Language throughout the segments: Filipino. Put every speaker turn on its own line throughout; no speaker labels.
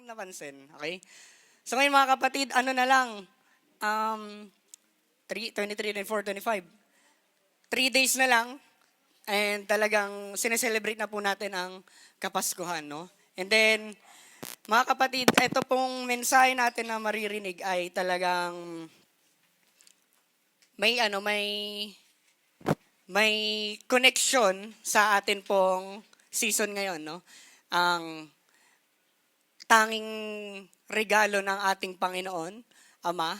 napansin. Okay? So ngayon mga kapatid, ano na lang, 23, 24, 25. 3 days na lang, and talagang sineselebrate na po natin ang Kapaskuhan, no? And then, mga kapatid, ito pong mensahe natin na maririnig ay talagang may may connection sa atin pong season ngayon, no? Ang tanging regalo ng ating Panginoon, Ama,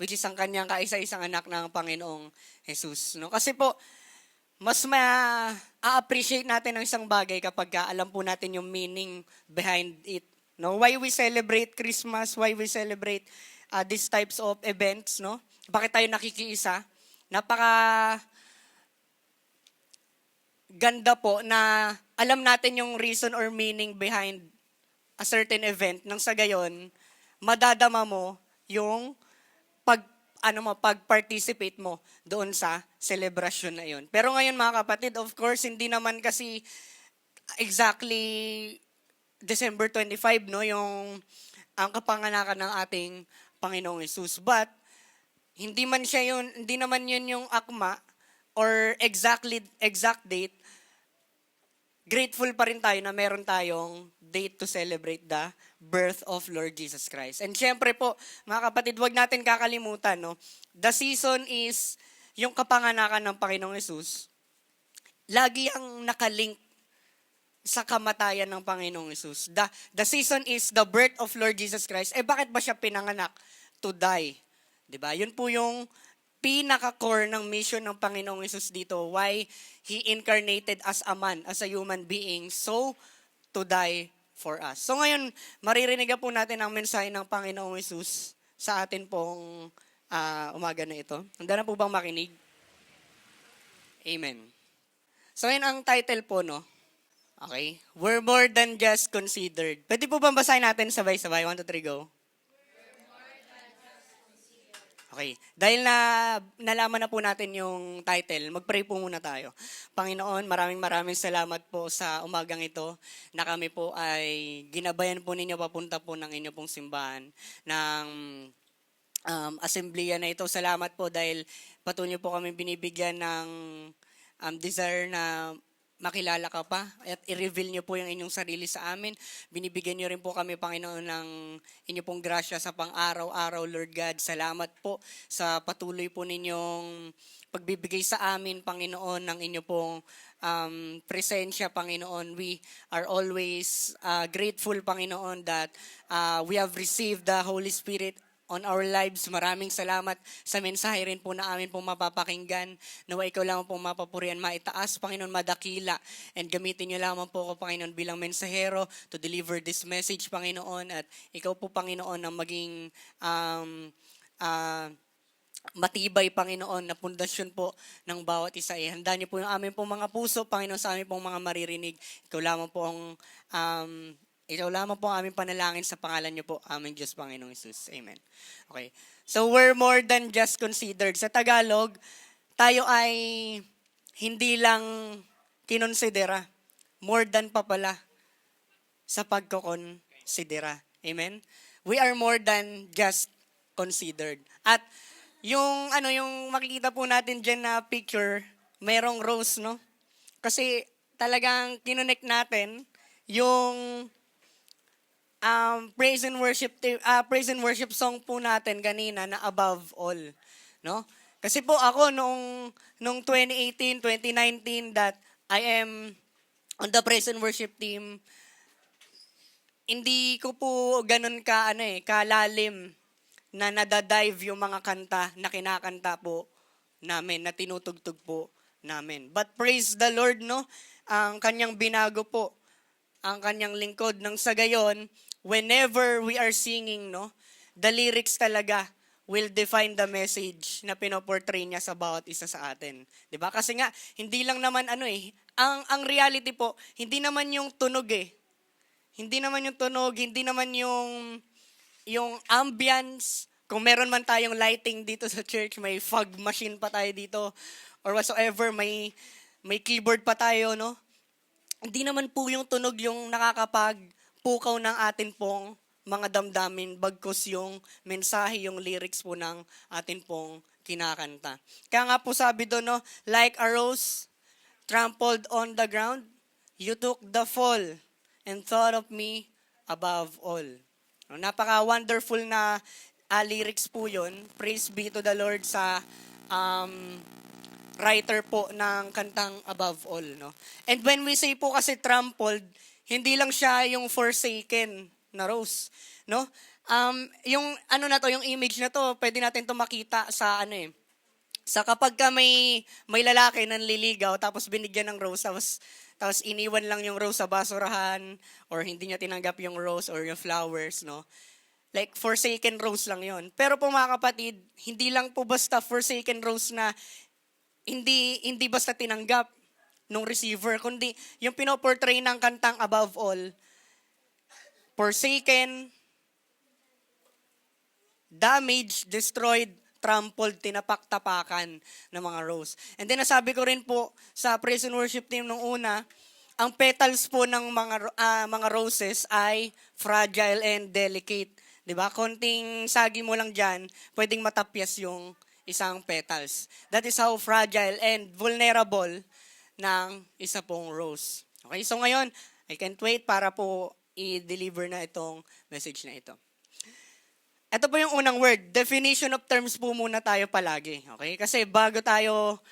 which is ang kanyang kaisa-isang anak ng Panginoong Jesus, no? Kasi po, mas ma-appreciate natin ang isang bagay kapag alam po natin yung meaning behind it. No? Why we celebrate Christmas, why we celebrate these types of events, no? Bakit tayo nakikiisa? Napaka ganda po na alam natin yung reason or meaning behind a certain event nang sa gayon madadama mo yung pag-participate mo doon sa celebration na yun. Pero ngayon mga kapatid, of course, hindi naman kasi exactly December 25, no, yung ang kapanganakan ng ating Panginoong Hesus. But hindi naman yun yung akma or exact date. Grateful pa rin tayo na meron tayong date to celebrate the birth of Lord Jesus Christ. And syempre po, mga kapatid, wag natin kakalimutan, no? The season is yung kapanganakan ng Panginoong Hesus. Lagi ang nakalink sa kamatayan ng Panginoong Hesus. The season is the birth of Lord Jesus Christ. Bakit ba siya pinanganak? To die. 'Di ba? Yun po yung pinaka-core ng mission ng Panginoong Hesus dito. Why He incarnated as a man, as a human being, so to die for us. So ngayon, maririnig po natin ang mensahe ng Panginoong Hesus sa atin pong umaga na ito. Handa na po bang makinig? Amen. So ngayon ang title po, no? Okay? We're more than just considered. Pwede po bang basahin natin sabay-sabay? 1, 2, 3, go. Okay. Dahil nalaman na po natin yung title, mag-pray po muna tayo. Panginoon, maraming salamat po sa umagang ito na kami po ay ginabayan po ninyo papunta po ng inyo pong simbahan ng assembleya na ito. Salamat po dahil patuloy po kami binibigyan ng desire na makilala ka pa at i-reveal niyo po yung inyong sarili sa amin. Binibigyan niyo rin po kami, Panginoon, ng inyo pong grasya sa pang-araw-araw, Lord God. Salamat po sa patuloy po ninyong pagbibigay sa amin, Panginoon, ng inyo pong presensya, Panginoon. We are always grateful, Panginoon, that we have received the Holy Spirit on our lives. Maraming salamat sa mensahe rin po na amin pong mapapakinggan. Nawa ikaw lamang pong mapapurihan, maitaas, Panginoon, madakila. And gamitin niyo lamang po ako, Panginoon, bilang mensahero to deliver this message, Panginoon. At ikaw po, Panginoon, ang maging matibay, Panginoon, na pundasyon po ng bawat isa. Handa niyo po yung amin pong mga puso, Panginoon, sa amin pong mga maririnig. Ikaw lamang po ang aming panalangin sa pangalan niyo po, aming Diyos, Panginoong Hesus. Amen. Okay. So, we're more than just considered. Sa Tagalog, tayo ay hindi lang kinonsidera. More than pa pala sa pagkokonsidera. Amen? We are more than just considered. At yung makikita po natin dyan na picture, merong rose, no? Kasi talagang kinonect natin yung praise and worship song po natin kanina na above all, no? Kasi po ako nung 2018, 2019 that I am on the praise and worship team, hindi ko po ganun kalalim na nadadive yung mga kanta na kinakanta po namin, na tinutugtog po namin. But praise the Lord, no? Ang kanyang binago po ang kanyang lingkod nang sa gayon, whenever we are singing, no, the lyrics talaga will define the message na pinoportray niya sa bawat isa sa atin. 'Di ba? Kasi nga hindi lang naman ang reality po, hindi naman yung tunog Hindi naman yung tunog, hindi naman yung ambience. Kung meron man tayong lighting dito sa church, may fog machine pa tayo dito or whatsoever, may keyboard pa tayo, no? Hindi naman po yung tunog yung nakakapagpukaw ng atin pong mga damdamin, bagkus yung mensahe, yung lyrics po ng atin pong kinakanta. Kaya nga po sabi doon, no, like a rose trampled on the ground, you took the fall and thought of me above all. No, napaka-wonderful na lyrics po yun. Praise be to the Lord sa writer po ng kantang Above All. No? And when we say po kasi trampled, hindi lang siya yung forsaken na rose. No? Yung ano na to, yung image na to, pwede natin to makita sa ano eh, sa kapag ka may lalaki nanliligaw tapos binigyan ng rose tapos iniwan lang yung rose sa basurahan or hindi niya tinanggap yung rose or yung flowers, no? Like forsaken rose lang yon. Pero po mga kapatid, hindi lang po basta forsaken rose na hindi basta tinanggap nung receiver, kundi yung pinoportray ng kantang Above All, forsaken, damaged, destroyed, trampled, tinapak-tapakan ng mga rose. And then nasabi ko rin po sa praise and worship team nung una, ang petals po ng mga roses ay fragile and delicate. 'Di ba? Konting sagi mo lang diyan, pwedeng matapyas yung isang petals. That is how fragile and vulnerable ng isa pong rose. Okay, so ngayon, I can't wait para po i-deliver na itong message na ito. Ito po yung unang word. Definition of terms po muna tayo palagi. Okay? Kasi bago tayo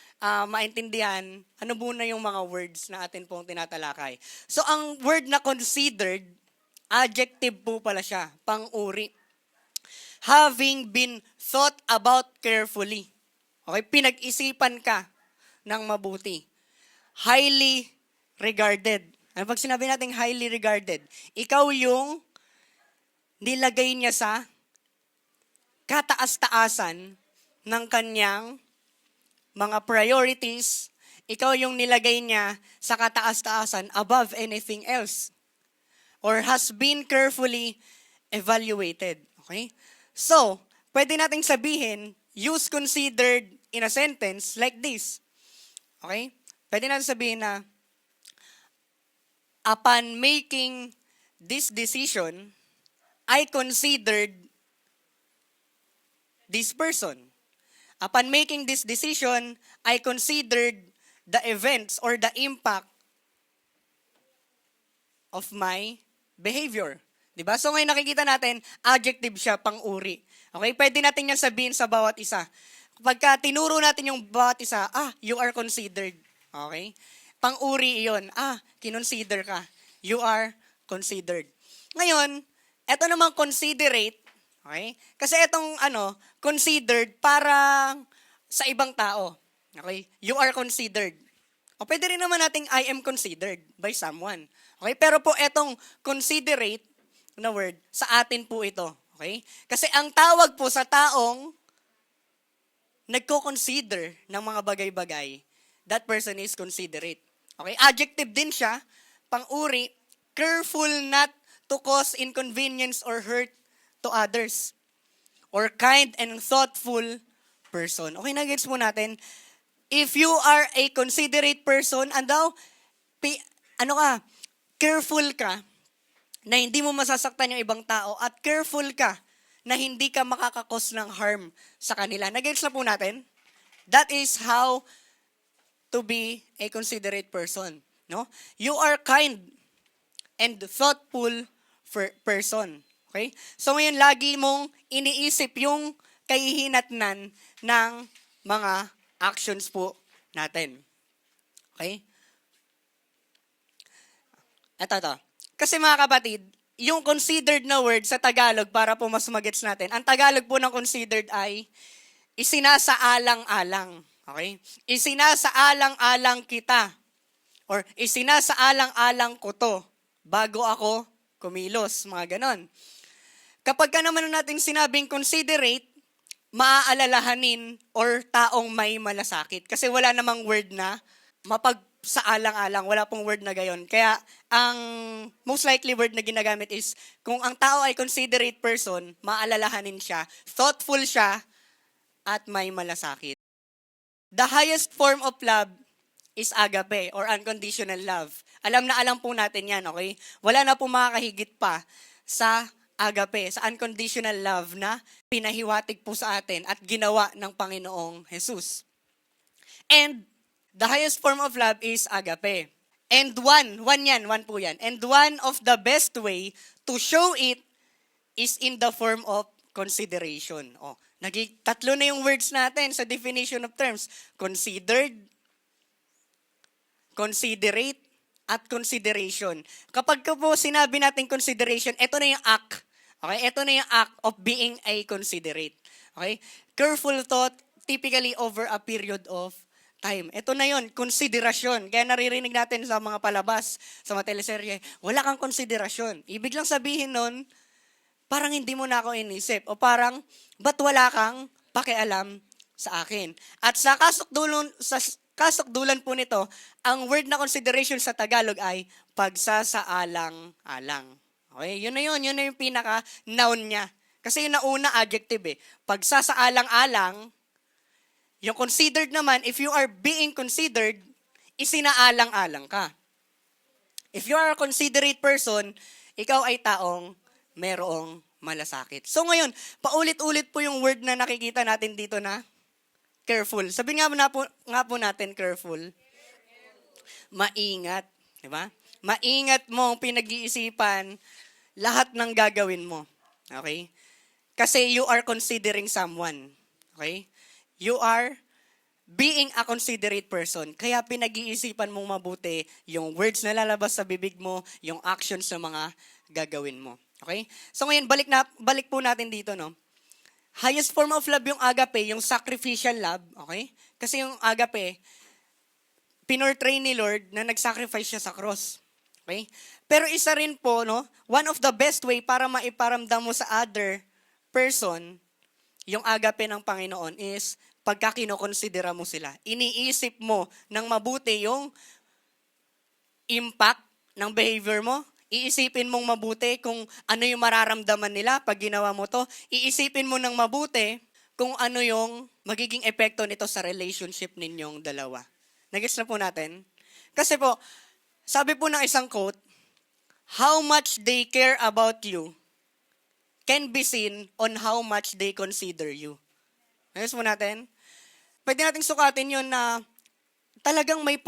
maintindihan, ano muna yung mga words na atin pong tinatalakay. So, ang word na considered, adjective po pala siya, pang-uri. Having been thought about carefully. Okay? Pinag-isipan ka ng mabuti. Highly regarded. Ano pag sinabi natin highly regarded? Ikaw yung nilagay niya sa kataas-taasan ng kanyang mga priorities, ikaw yung nilagay niya sa kataas-taasan above anything else. Or has been carefully evaluated. Okay? So, pwede nating sabihin, use considered in a sentence like this. Okay? Pwede natin sabihin na, upon making this decision, I considered this person. Upon making this decision, I considered the events or the impact of my behavior. Diba? So ngayon nakikita natin, adjective siya, pang-uri. Okay? Pwede natin yan sabihin sa bawat isa. Pagka tinuro natin yung bawat isa, you are considered. Okay? Pang-uri iyon. Kinonsider ka. You are considered. Ngayon, eto namang considerate. Okay? Kasi itong considered para sa ibang tao. Okay? You are considered. O pwede rin naman nating I am considered by someone. Okay? Pero po itong considerate na word, sa atin po ito. Okay? Kasi ang tawag po sa taong nagko-consider ng mga bagay-bagay, that person is considerate. Okay? Adjective din siya, pang-uri, careful not to cause inconvenience or hurt to others. Or kind and thoughtful person. Okay, nag-gets mo natin. If you are a considerate person, careful ka na hindi mo masasaktan yung ibang tao at careful ka na hindi ka makakakos ng harm sa kanila. Nag-gets na po natin? That is how to be a considerate person. No? You are kind and thoughtful person. Okay? So ngayon, lagi mong iniisip yung kahihinatnan ng mga actions po natin. Okay? Ito. Kasi mga kapatid, yung considered na word sa Tagalog, para po mas magets natin, ang Tagalog po ng considered ay isinasaalang-alang. Okay? Isinasaalang-alang kita. Or isinasaalang-alang ko to bago ako kumilos. Mga ganon. Kapag ka naman natin sinabing considerate, maaalalahanin or taong may malasakit. Kasi wala namang word na mapagsaalang-alang. Wala pong word na gayon. Kaya ang most likely word na ginagamit is kung ang tao ay considerate person, maalalahanin siya, thoughtful siya, at may malasakit. The highest form of love is agape or unconditional love. Alam na alam po natin yan, okay? Wala na po makakahigit pa sa agape, sa unconditional love na pinahiwatig po sa atin at ginawa ng Panginoong Jesus. And the highest form of love is agape. And one po yan. And one of the best way to show it is in the form of consideration. Tatlo na yung words natin sa definition of terms. Considered, considerate, at consideration. Kapag po sinabi natin consideration, ito na yung act. Okay? Ito na yung act of being a considerate. Okay? Careful thought, typically over a period of time. Ito na yon, konsiderasyon. Kaya naririnig natin sa mga palabas, sa mga teleserye, wala kang konsiderasyon. Ibig lang sabihin nun, parang hindi mo na ako inisip. O parang, ba't wala kang pakialam sa akin? At sa kasukdulan po nito, ang word na consideration sa Tagalog ay pagsasaalang-alang. Okay? Yun na yung pinaka-noun niya. Kasi yung nauna, adjective eh. Pagsasaalang-alang, yung considered naman, if you are being considered, isinaalang-alang ka. If you are a considerate person, ikaw ay taong merong malasakit. So ngayon, paulit-ulit po yung word na nakikita natin dito na careful. Sabihin nga po natin careful. Maingat. Diba? Maingat mong pinag-iisipan lahat ng gagawin mo. Okay? Kasi you are considering someone. Okay? You are being a considerate person. Kaya pinag-iisipan mong mabuti yung words na lalabas sa bibig mo, yung actions na mga gagawin mo. Okay? So ngayon, balik po natin dito, no? Highest form of love yung agape, yung sacrificial love. Okay? Kasi yung agape, pinortray ni Lord na nag-sacrifice siya sa cross. Okay? Pero isa rin po, no? One of the best way para maiparamdam mo sa other person, yung agape ng Panginoon is pagka kinokonsidera mo sila. Iniisip mo ng mabuti yung impact ng behavior mo. Iisipin mong mabuti kung ano yung mararamdaman nila pag ginawa mo to. Iisipin mo ng mabuti kung ano yung magiging epekto nito sa relationship ninyong dalawa. Nagets na po natin? Kasi po, sabi po ng isang quote, how much they care about you can be seen on how much they consider you. Nagets po natin? Pwede nating sukatin yun na talagang may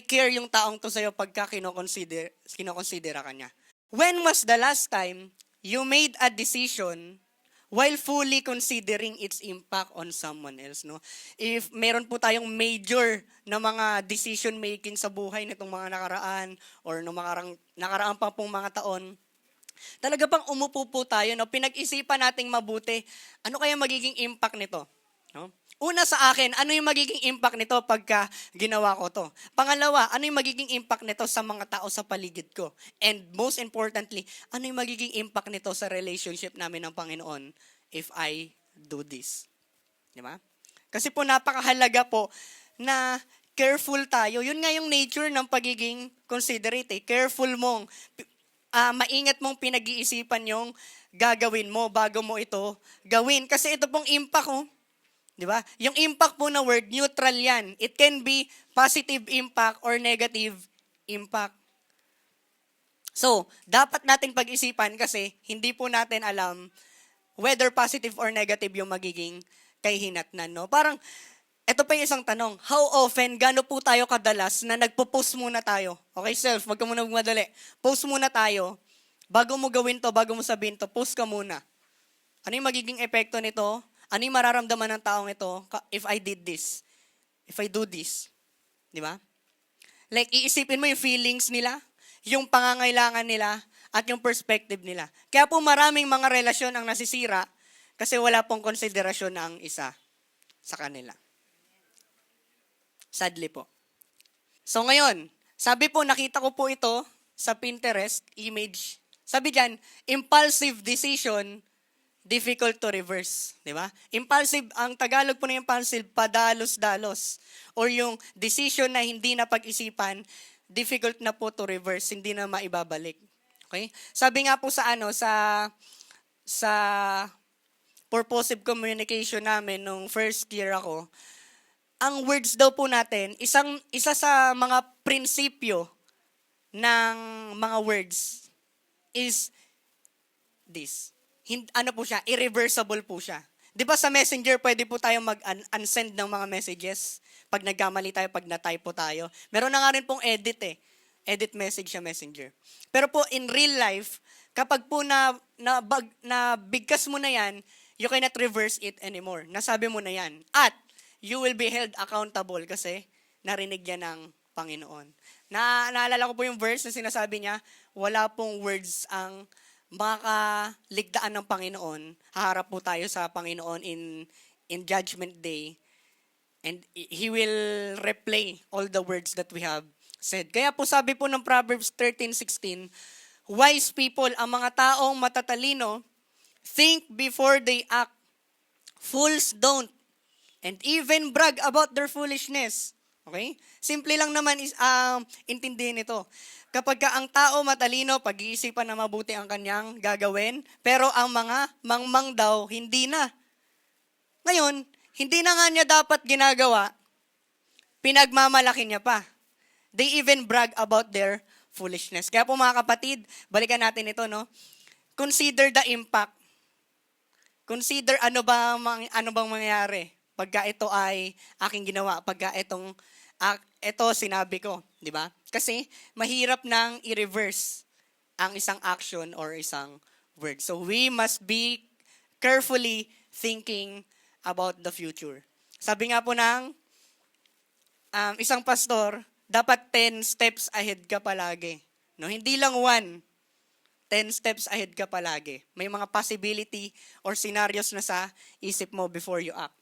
care yung taong to sa'yo pagka kinokonsidera ka niya. When was the last time you made a decision while fully considering its impact on someone else? No? If meron po tayong major na mga decision making sa buhay nitong mga nakaraan or no nakaraan pa pong mga taon, talaga pang umupo po tayo, no? Pinag-isipan nating mabuti, ano kaya magiging impact nito? No? Una sa akin, ano yung magiging impact nito pagka ginawa ko to? Pangalawa, ano yung magiging impact nito sa mga tao sa paligid ko? And most importantly, ano yung magiging impact nito sa relationship namin ng Panginoon if I do this? Di ba? Kasi po napakahalaga po na careful tayo. Yun nga yung nature ng pagiging considerate. Careful mong, maingat mong pinag-iisipan yung gagawin mo bago mo ito gawin. Kasi ito pong impact, di ba? Yung impact po na word, neutral yan. It can be positive impact or negative impact. So, dapat nating pag-isipan kasi hindi po natin alam whether positive or negative yung magiging kahihinatnan. No? Parang, ito pa yung isang tanong. How often, gaano po tayo kadalas na nagpo-post muna tayo? Okay, self, wag ka muna magmadali. Post muna tayo. Bago mo gawin to, bago mo sabihin to, post ka muna. Ano yung magiging epekto nito? Ano yung mararamdaman ng taong ito if I did this? If I do this? Di ba? Like, iisipin mo yung feelings nila, yung pangangailangan nila, at yung perspective nila. Kaya po maraming mga relasyon ang nasisira kasi wala pong konsiderasyon na ang isa sa kanila. Sadly po. So ngayon, sabi po, nakita ko po ito sa Pinterest image. Sabi dyan, impulsive decision, difficult to reverse. Di ba? Impulsive, ang Tagalog po na impulsive, padalos-dalos. Or yung decision na hindi na pag-isipan, difficult na po to reverse, hindi na maibabalik. Okay? Sabi nga po sa purposive communication namin nung first year ako, ang words daw po natin, isa sa mga prinsipyo ng mga words is this. Ano po siya, irreversible po siya. 'Di ba sa Messenger pwede po tayong mag-unsend ng mga messages pag nagkamali tayo, pag na-typo tayo. Meron na nga rin pong edit eh. Edit message sa Messenger. Pero po in real life, kapag po na bigkas mo na 'yan, you cannot reverse it anymore. Nasabi mo na 'yan. At you will be held accountable kasi narinig yan ng Panginoon. Naalala ko po yung verse na sinasabi niya, wala pong words ang makaligtaan ng Panginoon. Haharap po tayo sa Panginoon in Judgment Day. And He will replay all the words that we have said. Kaya po sabi po ng Proverbs 13:16, wise people, ang mga taong matatalino, think before they act. Fools don't. And even brag about their foolishness. Okay? Simple lang naman intindihin ito. Kapag ka ang tao matalino, pag-iisipan na mabuti ang kanyang gagawin, pero ang mga mangmang daw, hindi na. Ngayon, hindi na nga niya dapat ginagawa, pinagmamalaki niya pa. They even brag about their foolishness. Kaya po mga kapatid, balikan natin ito, no? Consider the impact. Consider ano bang mangyayari pagka ito ay aking ginawa, pagka ito sinabi ko, di ba? Kasi mahirap nang i-reverse ang isang action or isang word. So we must be carefully thinking about the future. Sabi nga po ng isang pastor, dapat 10 steps ahead ka palagi. No, hindi lang 1. 10 steps ahead ka palagi. May mga possibility or scenarios na sa isip mo before you act.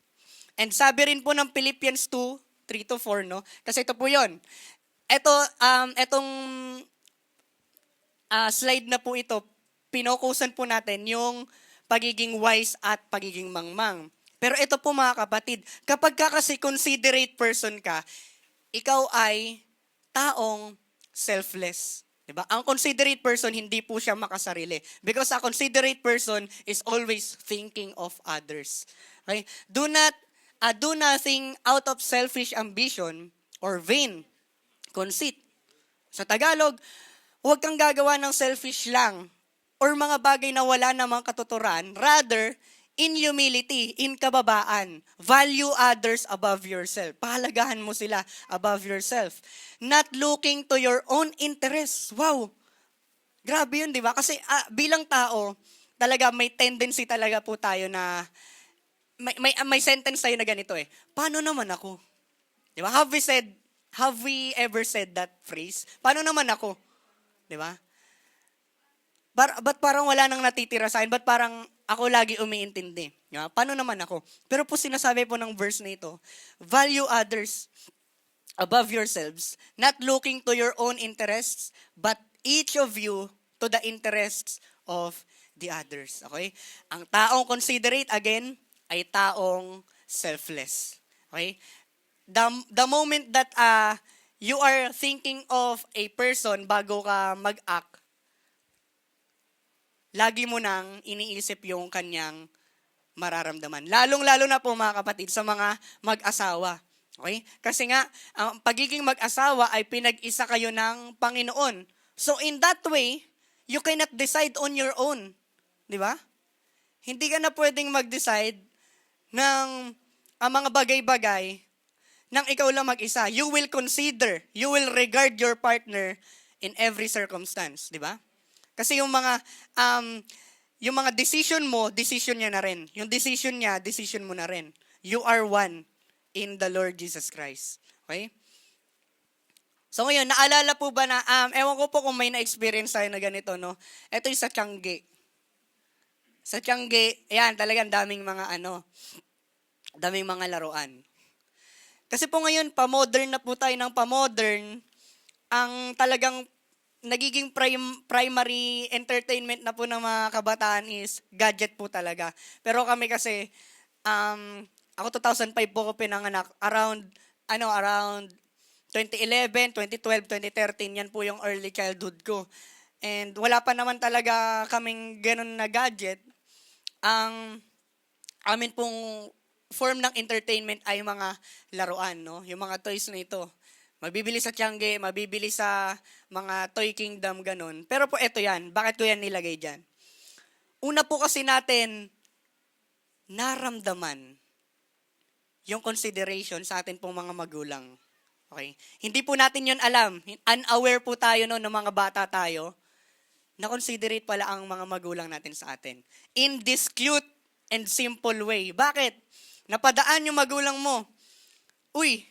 And sabi rin po ng Philippians 2:3-4, no? Kasi ito po 'yon. Etong slide na po ito, pinokusan po natin yung pagiging wise at pagiging mangmang. Pero ito po mga kapatid, kapag ka kasi considerate person ka, ikaw ay taong selfless. Diba? Ang considerate person, hindi po siya makasarili. Because a considerate person is always thinking of others. Okay? Do nothing out of selfish ambition or vain conceit. Sa Tagalog, huwag kang gagawa ng selfish lang or mga bagay na wala namang katuturan. Rather, in humility, in kababaan, value others above yourself. Pahalagahan mo sila above yourself. Not looking to your own interests. Wow! Grabe yun, di ba? Kasi bilang tao, talaga may tendency talaga po tayo na, may sentence tayo na ganito eh. Paano naman ako? Di ba? Have we ever said that phrase? Paano naman ako? Di ba? Ba't parang wala nang natitira sa akin? Ba't parang ako lagi umiintindi? Yeah? Paano naman ako? Pero po sinasabi po ng verse na ito, value others above yourselves, not looking to your own interests, but each of you to the interests of the others. Okay? Ang taong considerate, again, ay taong selfless. Okay? The moment that you are thinking of a person bago ka mag-act, lagi mo nang iniisip yung kanyang mararamdaman. Lalong-lalo na po mga kapatid sa mga mag-asawa. Okay? Kasi nga, ang pagiging mag-asawa ay pinag-isa kayo ng Panginoon. So in that way, you cannot decide on your own. Di ba? Hindi ka na pwedeng mag-decide ng mga bagay-bagay nang ikaw lang mag-isa. You will consider, you will regard your partner in every circumstance. Di ba? Kasi yung mga decision mo, decision niya na rin. Yung decision niya, decision mo na rin. You are one in the Lord Jesus Christ. Okay? So ngayon, naalala po ba na, ewan ko po kung may na-experience tayo na ganito, no? Ito yung sa Tiangge. Sa Tiangge, ayan, talagang daming mga laruan. Kasi po ngayon, pa-modern na po tayo ng pa-modern, ang talagang nagiging primary entertainment na po ng mga kabataan is gadget po talaga. Pero kami kasi, ako 2005 po ko pinanganak. Around 2011, 2012, 2013, yan po yung early childhood ko. And wala pa naman talaga kaming ganun na gadget. Ang amin pong form ng entertainment ay mga laruan, no? Yung mga toys na ito. Mabibili sa Tiangge, mabibili sa mga Toy Kingdom, ganun. Pero po eto yan. Bakit ko yan nilagay dyan? Una po kasi natin naramdaman yung consideration sa atin pong mga magulang. Okay? Hindi po natin yun alam. Unaware po tayo no, ng mga bata tayo na considerate pala ang mga magulang natin sa atin. In this cute and simple way. Bakit? Napadaan yung magulang mo. Uy,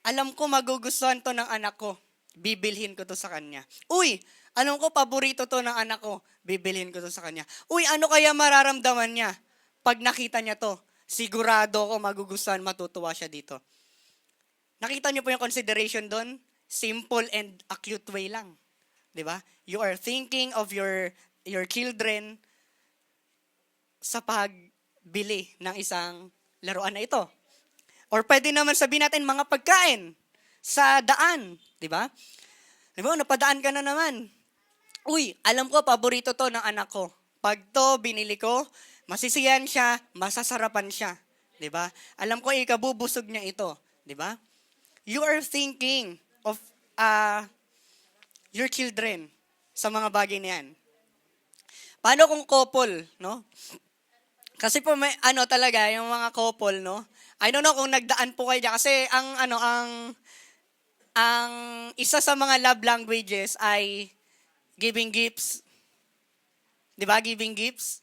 alam ko magugustuhan to ng anak ko. Bibilhin ko to sa kanya. Uy, alam ko paborito to ng anak ko. Bibilhin ko to sa kanya. Uy, ano kaya mararamdaman niya pag nakita niya to? Sigurado ko magugustuhan, matutuwa siya dito. Nakita niyo po yung consideration doon? Simple and acute way lang. 'Di ba? You are thinking of your children sa pagbili ng isang laruan na ito. Or pwede naman sabihin natin mga pagkain sa daan, 'di ba? 'Di ba, napadaan ka na naman. Uy, alam ko paborito to ng anak ko. Pag to binili ko, masisiyan siya, masasarapan siya, 'di ba? Alam ko ikabubusog niya ito, 'di ba? You are thinking of your children sa mga bagay na 'yan. Paano kung couple, no? Kasi po may talaga yung mga couple, no? I don't know kung nagdaan po kayo dyan. Kasi ang isa sa mga love languages ay giving gifts. 'Di ba? Giving gifts.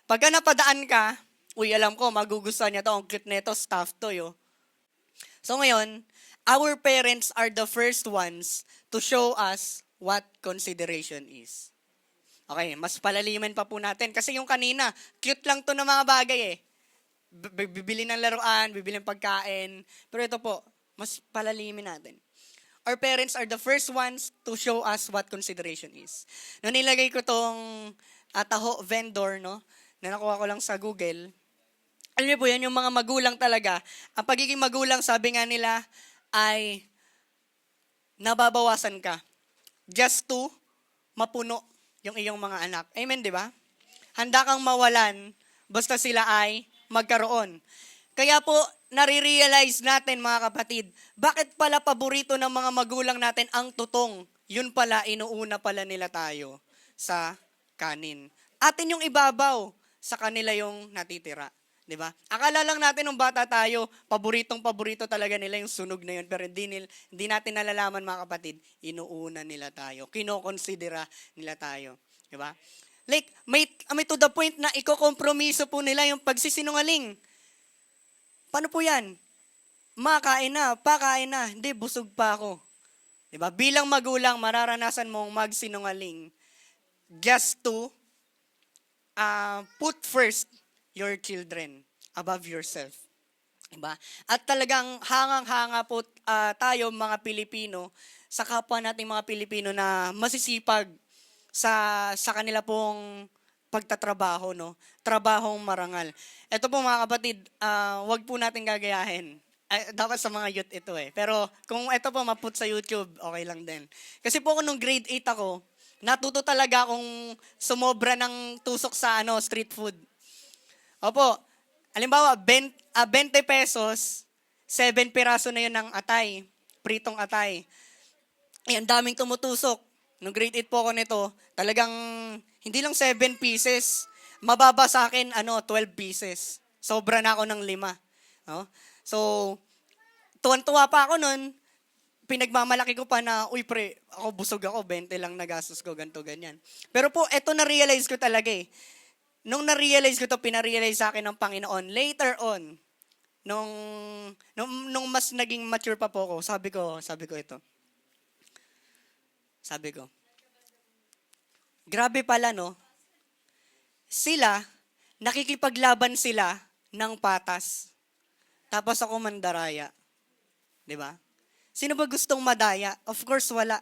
Pagka napadaan ka, uy, alam ko magugustuhan niya to, ang cute nito, stuffed to, yo. So ngayon, our parents are the first ones to show us what consideration is. Okay, mas palaliman pa po natin. Kasi yung kanina, cute lang to ng mga bagay eh. Bibili ng laruan, bibili ng pagkain. Pero ito po, mas palalimin natin. Our parents are the first ones to show us what consideration is. Nung nilagay ko tong taho vendor, no, na nakuha ko lang sa Google, alam niyo po yan, yung mga magulang talaga, ang pagiging magulang, sabi nga nila, ay nababawasan ka just to mapuno yung iyong mga anak. Amen, di ba? Handa kang mawalan basta sila ay magkaroon. Kaya po, nare-realize natin mga kapatid, bakit pala paborito ng mga magulang natin ang tutong? Yun pala, inuuna pala nila tayo sa kanin. Atin yung ibabaw, sa kanila yung natitira. 'Di ba? Akala lang natin nung bata tayo, paborito talaga nila yung sunog na yun, pero hindi natin nalalaman mga kapatid, inuuna nila tayo, kinokonsidera nila tayo, 'di ba? Like may to the point na iko-kompromiso po nila yung pagsisinungaling. Paano po 'yan? Makain na, pakain na, hindi busog pa ako. 'Di ba? Bilang magulang, mararanasan mong magsinungaling just to put first your children above yourself. Diba? At talagang hangang-hanga po tayo mga Pilipino sa kapwa nating mga Pilipino na masisipag sa kanila pong pagtatrabaho, no? Trabahong marangal. Ito po mga kapatid, wag po natin gagayahin. Dapat sa mga youth ito eh. Pero kung ito po maput sa YouTube, okay lang din. Kasi po nung grade 8 ako, natuto talaga akong sumobra ng tusok sa street food. Opo, halimbawa, 20 pesos, 7 piraso na yun ng atay, pritong atay. Ang daming tumutusok. Nung grade 8 po ako nito, talagang hindi lang 7 pieces, mababa sa akin 12 pieces. Sobra na ako ng 5. No? So, tuwan-tuwa pa ako nun, pinagmamalaki ko pa na, uy pre, ako busog ako, 20 lang nagastos ko, ganito, ganyan. Pero po, eto na-realize ko talaga eh. Nung na-realize ko to, pina-realize sa akin ng Panginoon. Later on, nung mas naging mature pa po ako, sabi ko ito. Sabi ko, grabe pala no, sila, nakikipaglaban sila ng patas. Tapos ako mandaraya. 'Di ba? Sino ba gustong madaya? Of course, wala.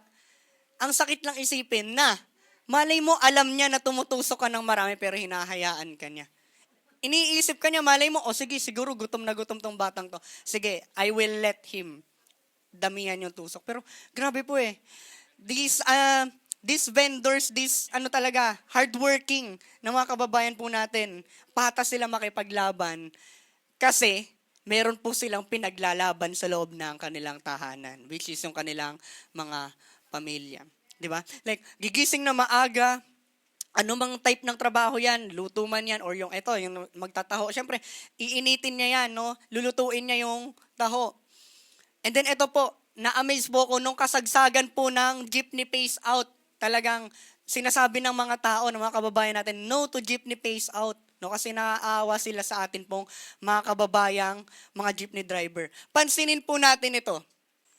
Ang sakit lang isipin na, malay mo, alam niya na tumutusok ka ng marami pero hinahayaan ka niya. Iniisip ka niya, malay mo, sige, siguro gutom na gutom tong batang to. Sige, I will let him damihan yung tusok. Pero grabe po eh. These vendors, talaga, hardworking na mga kababayan po natin, patas sila makipaglaban kasi meron po silang pinaglalaban sa loob ng kanilang tahanan, which is yung kanilang mga pamilya. Di ba? Like, gigising na maaga, ano mang type ng trabaho yan, luto man yan, or yung yung magtataho. Siyempre, iinitin niya yan, no? Lulutuin niya yung taho. And then ito po, na-amaze po ako nung kasagsagan po ng jeepney phase out. Talagang sinasabi ng mga tao, ng mga kababayan natin, no to jeepney phase out. No, kasi naaawa sila sa atin pong mga kababayang mga jeepney driver. Pansinin po natin ito.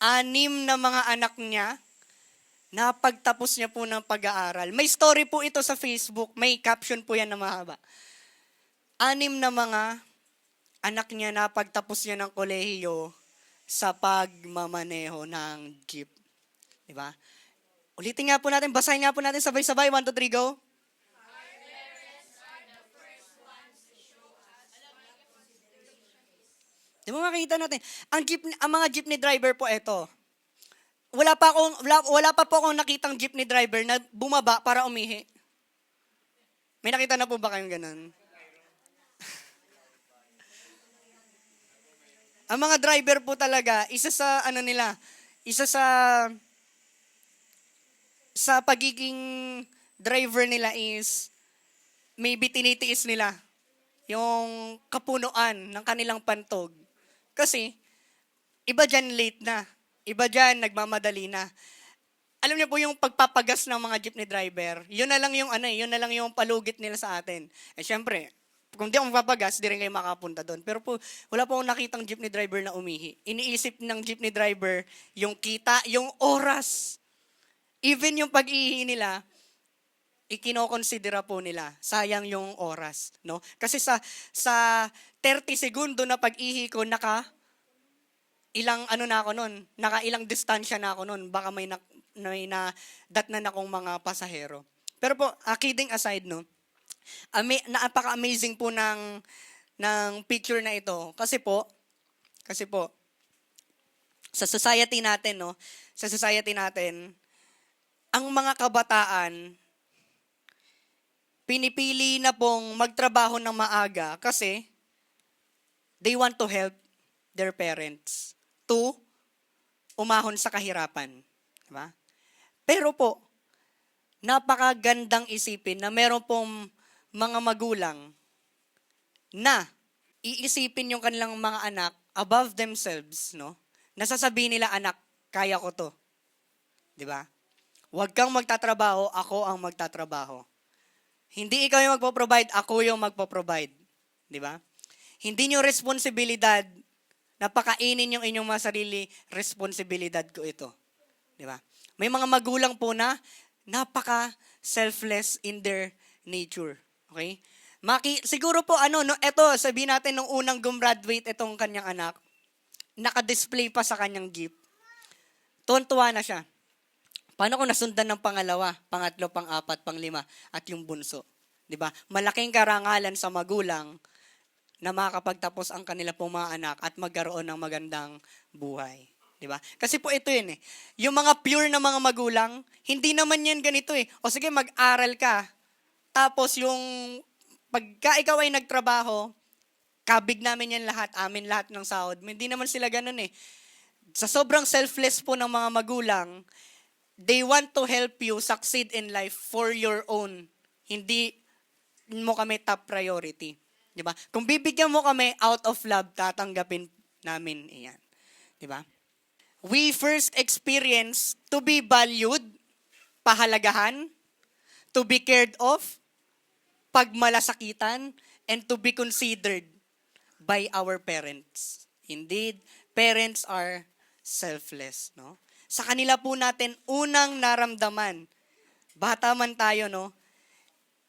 6 na mga anak niya, napagtapos niya po ng pag-aaral. May story po ito sa Facebook. May caption po yan na mahaba. 6 na mga anak niya napagtapos niya ng kolehiyo sa pagmamaneho ng jeep. Diba? Ulitin nga po natin, basahin nga po natin sabay-sabay. 1, 2, 3, go. Di ba makikita natin? Ang mga jeepney driver po ito. Wala pa po akong nakitang jeepney driver na bumaba para umihi. May nakita na po ba kayong ganun? Ang mga driver po talaga, isa sa pagiging driver nila is maybe tinitiis nila yung kapunuan ng kanilang pantog. Kasi, iba dyan late na. Iba dyan nagmamadali na. Alam niyo po yung pagpapagas ng mga jeepney driver, yun na lang yung palugit nila sa atin. Eh syempre, kung di ako magpapagas, di rin kayo makapunta doon. Pero po, wala po akong nakitang jeepney driver na umihi. Iniisip ng jeepney driver yung kita, yung oras. Even yung pag-ihi nila, ikinokonsidera po nila. Sayang yung oras, no? Kasi sa 30 segundo na pag-ihi ko, naka ilang distansya na ako noon. Baka may datnan akong mga pasahero. Pero po, kidding aside, no? Napaka-amazing po ng picture na ito. Kasi po, sa society natin, no? Sa society natin, ang mga kabataan, pinipili na pong magtrabaho ng maaga kasi they want to help their parents to umahon sa kahirapan. Diba? Pero po, napakagandang isipin na meron pong mga magulang na iisipin yung kanilang mga anak above themselves, no? Nasasabihin nila, anak, kaya ko to. Diba? Huwag kang magtatrabaho, ako ang magtatrabaho. Hindi ikaw yung magpo-provide, ako yung magpo-provide. Di ba? Hindi nyo responsibilidad na pakainin yung inyong mga sarili, responsibilidad ko ito. Di ba? May mga magulang po na napaka-selfless in their nature. Okay? Siguro po, eto, sabihin natin nung unang gumraduate itong kanyang anak, naka-display pa sa kanyang jeep. Tuwan-tuwa na siya. Paano kung nasundan ng pangalawa, pangatlo, pang-apat, pang-5, at yung bunso? Diba? Malaking karangalan sa magulang na makakapagtapos ang kanila pong mga anak at magkaroon ng magandang buhay. Diba? Kasi po ito yun eh. Yung mga pure na mga magulang, hindi naman yan ganito eh. O sige, mag-aral ka. Tapos yung pagka ikaw ay nagtrabaho, kabig namin yan lahat, amin lahat ng sahod. Hindi naman sila ganun eh. Sa sobrang selfless po ng mga magulang, they want to help you succeed in life for your own. Hindi mo kami top priority. Diba? Kung bibigyan mo kami out of love, tatanggapin namin iyan. Diba? We first experience to be valued, pahalagahan, to be cared of, pagmalasakitan, and to be considered by our parents. Indeed, parents are selfless, no? Sa kanila po natin unang naramdaman. Bata man tayo, no?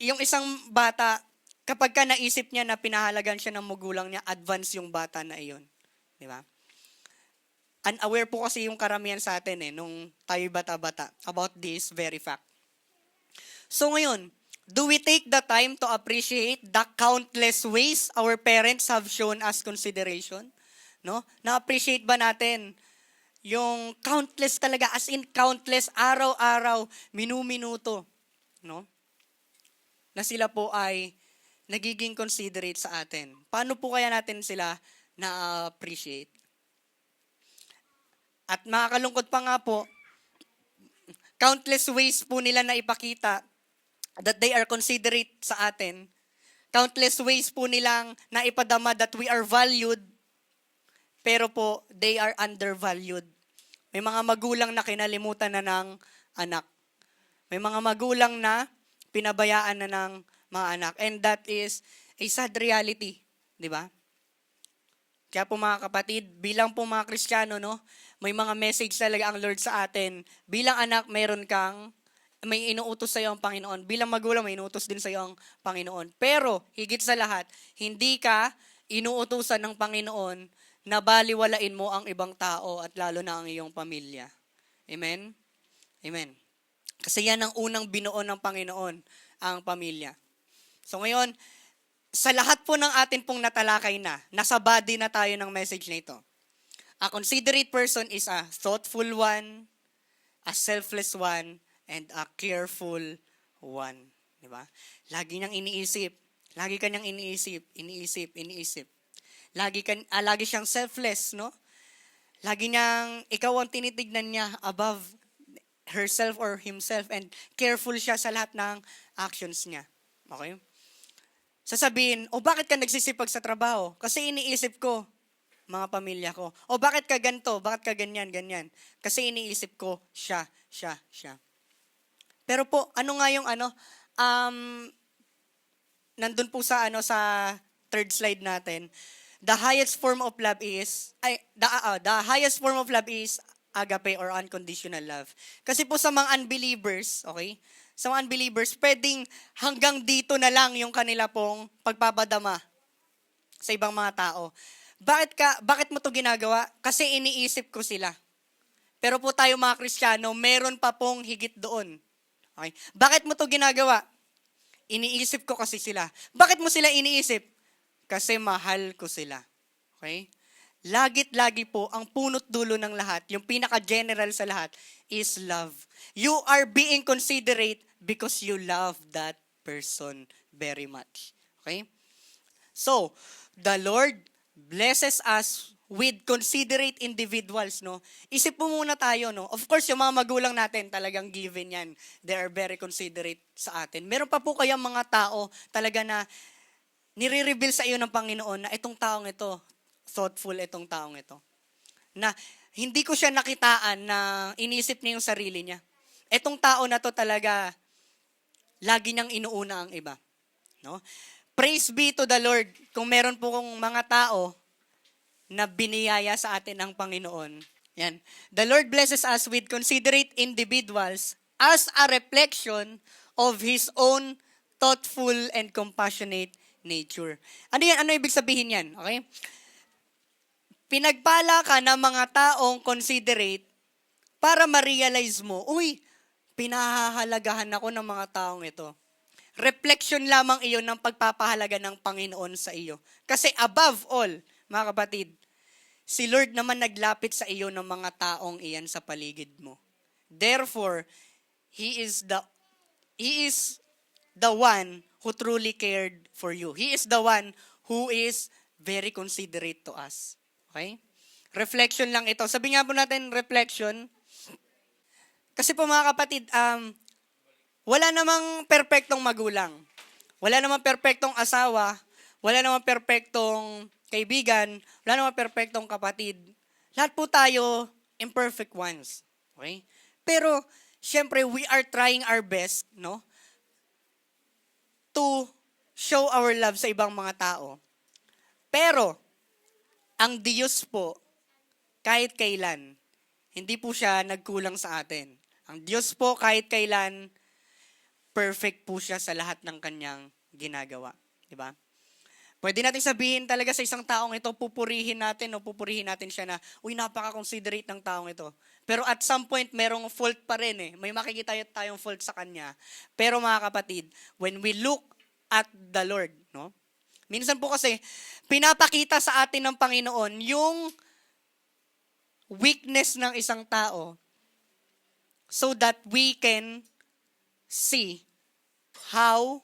Yung isang bata, kapag ka naisip niya na pinahalagan siya ng magulang niya, advance yung bata na iyon. Di ba? Unaware po kasi yung karamihan sa atin nung tayo bata-bata about this very fact. So ngayon, do we take the time to appreciate the countless ways our parents have shown us consideration? No? Na-appreciate ba natin yung countless talaga, as in countless, araw-araw, minu-minuto, no? Na sila po ay nagiging considerate sa atin. Paano po kaya natin sila na-appreciate? At makakalungkot pa nga po, countless ways po nila na ipakita that they are considerate sa atin. Countless ways po nilang naipadama that we are valued, pero po, they are undervalued. May mga magulang na kinalimutan na ng anak. May mga magulang na pinabayaan na ng mga anak. And that is a sad reality. Di ba? Kaya po mga kapatid, bilang po mga Kristiyano, no, may mga message talaga ang Lord sa atin. Bilang anak, may inuutos sa iyo ang Panginoon. Bilang magulang, may inuutos din sa iyo ang Panginoon. Pero, higit sa lahat, hindi ka inuutusan ng Panginoon na baliwalain mo ang ibang tao at lalo na ang iyong pamilya. Amen? Amen. Kasi yan ang unang binuo ng Panginoon, ang pamilya. So ngayon, sa lahat po ng atin pong natalakay na, nasa body na tayo ng message na ito. A considerate person is a thoughtful one, a selfless one, and a careful one. Diba? Lagi niyang iniisip. Lagi kanyang iniisip. Lagi siyang selfless, no? Lagi niyang, ikaw ang tinitignan niya above herself or himself, and careful siya sa lahat ng actions niya. Okay? Sasabihin, bakit ka nagsisipag sa trabaho? Kasi iniisip ko, mga pamilya ko. Bakit ka ganito? Bakit ka ganyan? Kasi iniisip ko, siya. Pero po, ano nga yung nandun po sa third slide natin, the highest form of love is agape or unconditional love. Kasi po sa mga unbelievers, okay? Sa mga unbelievers, pwedeng hanggang dito na lang yung kanila pong pagpapadama sa ibang mga tao. Bakit mo to ginagawa? Kasi iniisip ko sila. Pero po tayo mga Kristiyano, meron pa pong higit doon. Okay? Bakit mo to ginagawa? Iniisip ko kasi sila. Bakit mo sila iniisip? Kasi mahal ko sila. Okay? Lagi po, ang punot dulo ng lahat, yung pinaka-general sa lahat, is love. You are being considerate because you love that person very much. Okay? So, the Lord blesses us with considerate individuals, no? Isip po muna tayo, no? Of course, yung mga magulang natin, talagang given yan. They are very considerate sa atin. Meron pa po kayang mga tao talaga na nire-reveal sa iyo ng Panginoon na itong taong ito, thoughtful itong taong ito. Na hindi ko siya nakitaan na inisip niya yung sarili niya. Itong tao na to talaga, lagi niyang inuuna ang iba. No? Praise be to the Lord kung meron po kong mga tao na biniyaya sa atin ng Panginoon. Yan. The Lord blesses us with considerate individuals as a reflection of His own thoughtful and compassionate nature. Ano yan? Ano ibig sabihin yan? Okay? Pinagpala ka ng mga taong considerate para ma-realize mo, pinahahalagahan ako ng mga taong ito. Reflection lamang iyon ng pagpapahalaga ng Panginoon sa iyo. Kasi above all, mga kapatid, si Lord naman naglapit sa iyo ng mga taong iyan sa paligid mo. Therefore, He is the one who truly cared for you. He is the one who is very considerate to us. Okay? Reflection lang ito. Sabi nga po natin, reflection. Kasi po mga kapatid, wala namang perpektong magulang. Wala namang perpektong asawa. Wala namang perpektong kaibigan. Wala namang perpektong kapatid. Lahat po tayo imperfect ones. Okay? Pero, syempre, we are trying our best, no? To show our love sa ibang mga tao. Pero, ang Diyos po, kahit kailan, hindi po siya nagkulang sa atin. Ang Diyos po, kahit kailan, perfect po siya sa lahat ng kanyang ginagawa. Diba? Pwede natin sabihin talaga sa isang taong ito, pupurihin natin siya na, napaka-considerate ng taong ito. Pero at some point, merong fault pa rin eh. May makikita tayong fault sa kanya. Pero mga kapatid, when we look at the Lord, no? Minsan po kasi, pinapakita sa atin ng Panginoon yung weakness ng isang tao so that we can see how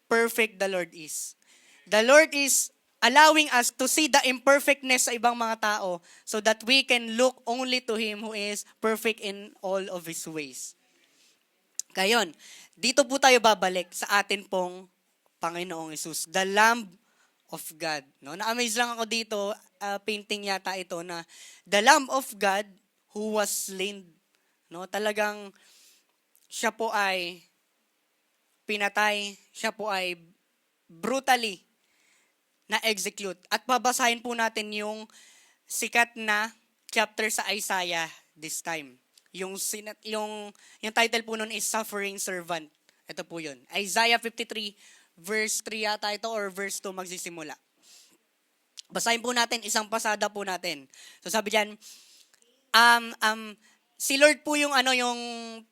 perfect the Lord is. The Lord is allowing us to see the imperfectness sa ibang mga tao so that we can look only to Him who is perfect in all of His ways. Ngayon, dito po tayo babalik sa atin pong Panginoong Hesus, the Lamb of God. No? Na-amaze lang ako dito, painting yata ito na the Lamb of God who was slain. No? Talagang siya po ay pinatay, siya po ay brutally na-execute. At babasahin po natin yung sikat na chapter sa Isaiah this time. Yung title po nun is Suffering Servant. Ito po yun. Isaiah 53 verse 3 yata ito or verse 2 magsisimula. Basahin po natin, isang pasada po natin. So sabi diyan, si Lord po yung yung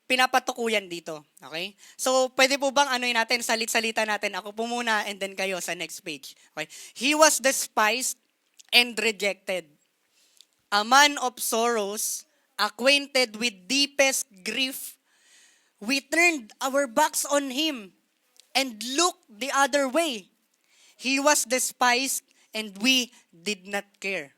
pinapatukuyan dito. Okay? So pwede po bang natin, salit-salita natin. Ako po muna and then kayo sa next page. Okay? He was despised and rejected. A man of sorrows, acquainted with deepest grief. We turned our backs on him and looked the other way. He was despised and we did not care.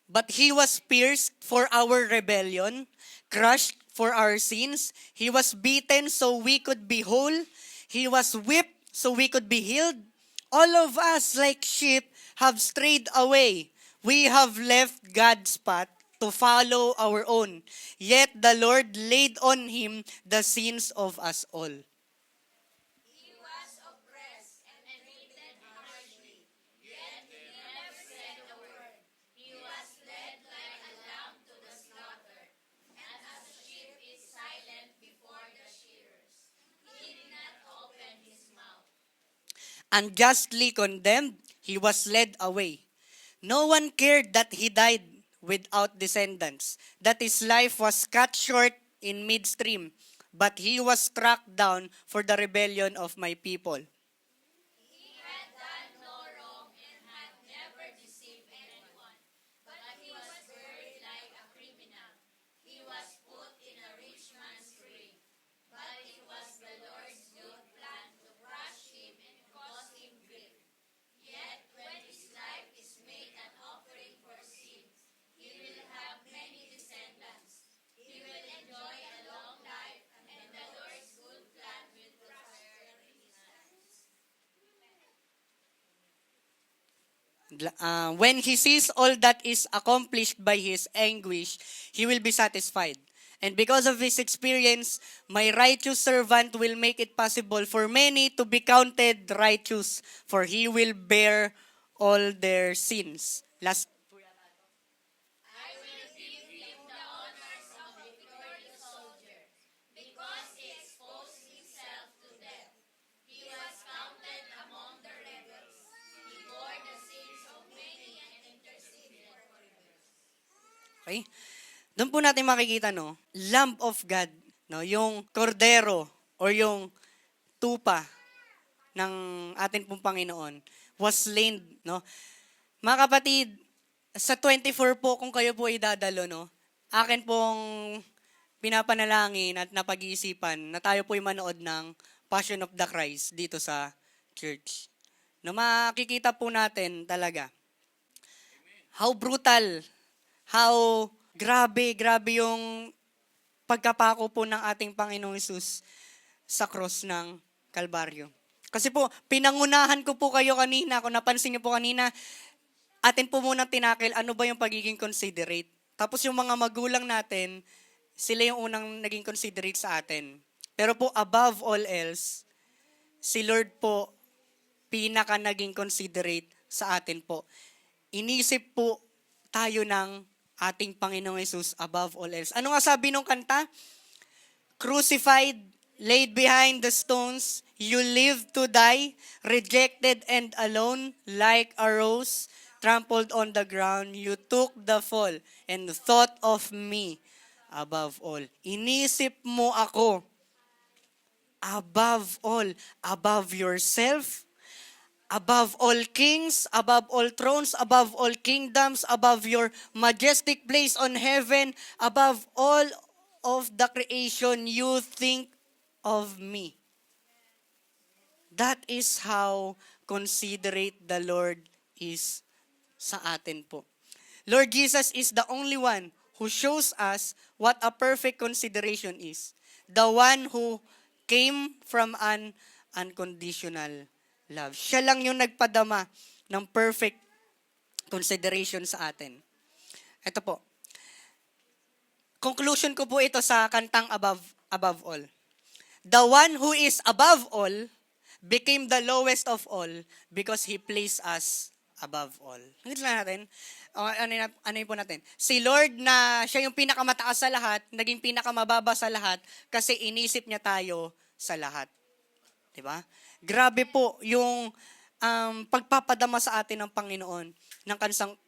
But he was pierced for our rebellion, crushed for our sins. He was beaten so we could be whole. He was whipped so we could be healed. All of us, like sheep, have strayed away. We have left God's path to follow our own. Yet the Lord laid on him the sins of us all. Unjustly condemned, he was led away. No one cared that he died without descendants, that his life was cut short in midstream, but he was struck down for the rebellion of my people. When he sees all that is accomplished by his anguish, he will be satisfied. And because of his experience, my righteous servant will make it possible for many to be counted righteous, for he will bear all their sins. Last. Okay? Doon po natin makikita, no, Lamb of God, no, yung kordero or yung tupa ng atin pong Panginoon was slain, no. Mga kapatid, sa 24 po kung kayo po ay dadalo, no, akin pong pinapanalangin at napag-iisipan na tayo po ay manood ng Passion of the Christ dito sa church. No, makikita po natin talaga how brutal, how grabe yung pagkapako po ng ating Panginoong Hesus sa cross ng Kalbaryo. Kasi po, pinangunahan ko po kayo kanina, kung napansin niyo po kanina, atin po muna tinakil, ano ba yung pagiging considerate. Tapos yung mga magulang natin, sila yung unang naging considerate sa atin. Pero po, above all else, si Lord po, pinaka naging considerate sa atin po. Inisip po tayo ng ating Panginoong Hesus above all else. Ano nga sabi nung kanta? Crucified, laid behind the stones, you lived to die, rejected and alone, like a rose, trampled on the ground, you took the fall, and thought of me above all. Inisip mo ako above all, above yourself, above all kings, above all thrones, above all kingdoms, above your majestic place on heaven, above all of the creation, you think of me. That is how considerate the Lord is sa atin po. Lord Jesus is the only one who shows us what a perfect consideration is. The one who came from an unconditional love. Siya lang yung nagpadama ng perfect consideration sa atin. Ito po. Conclusion ko po ito sa kantang above all. The one who is above all became the lowest of all because He placed us above all. Hanggang lang natin. Ano po natin? Si Lord na siya yung pinakamataas sa lahat, naging pinakamababa sa lahat kasi inisip niya tayo sa lahat. Diba? Grabe po yung pagpapadama sa atin ng Panginoon ng